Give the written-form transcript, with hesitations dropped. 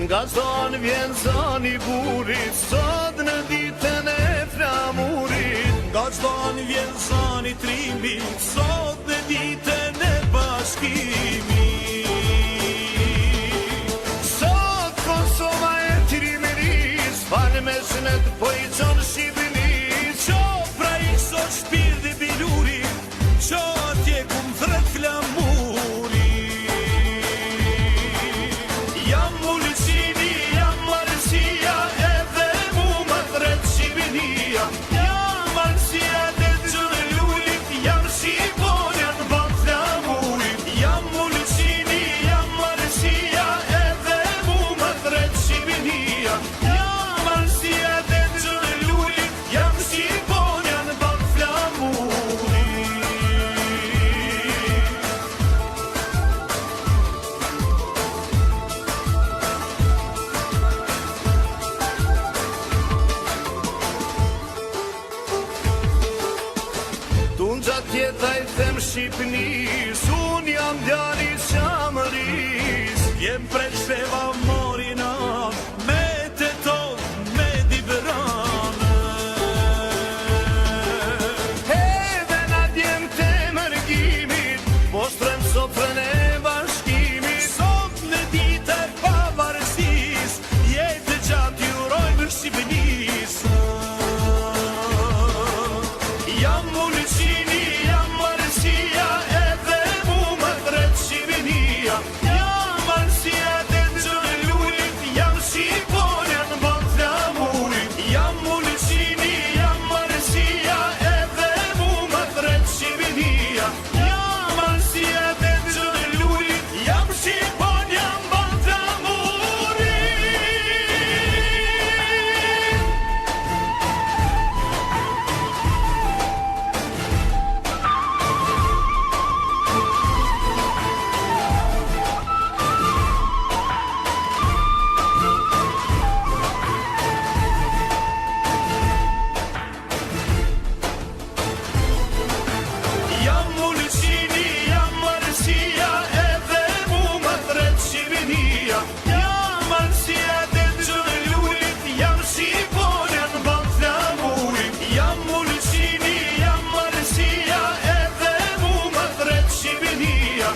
Nga zon vjen zoni burit, sot në ditën e flamurit. Nga zon vjen zoni trimit, sot në ditën e bashkimit. Sot Kosova e trimëris, falë me shnet po i qonë Shqipëris. Qo pra i sot shpirë dhe biluri, qo atje kum thret flamuri. Jam Ulqini, jam Marsia, edhe mu më thret Shqipënia. Jam Marsia dhe gjënë lullit, jam Shqiponia në ban flamurit. Jam Ulqini, jam Marsia, edhe mu më thret Shqipënia. Jam Marsia dhe gjënë lullit, jam Shqiponia në ban flamurit. Tunë gjatë tjeta i them Shqipënis, unë jam djali Qamëris. Jem prej shpeva morina, me të ton, me dibranë. Edhe na djem të mërgimit, po shtrem sofrën e bashkimit. Sot në ditë e pavarësis, jetë gjatë jurojmë Shqipënisë. Jam Ulqini, jam Marsia, edhe mu më thret Shqipënia. Jam Marsia dhe gjënë lullit, jam Shqiponia në ban flamurit. Jam Ulqini, jam Marsia, edhe mu më thret Shqipënia. Jam Marsia dhe gjënë lullit, jam Shqiponia në ban flamurit. Jam Ulqini, jam Marsia, edhe mu më thret Shqipënia. Jam Marsia dhe gjënë lullit, jam Shqiponia në ban flamurit. Jam Ulqini, jam Marsia, edhe mu më thret Shqipënia.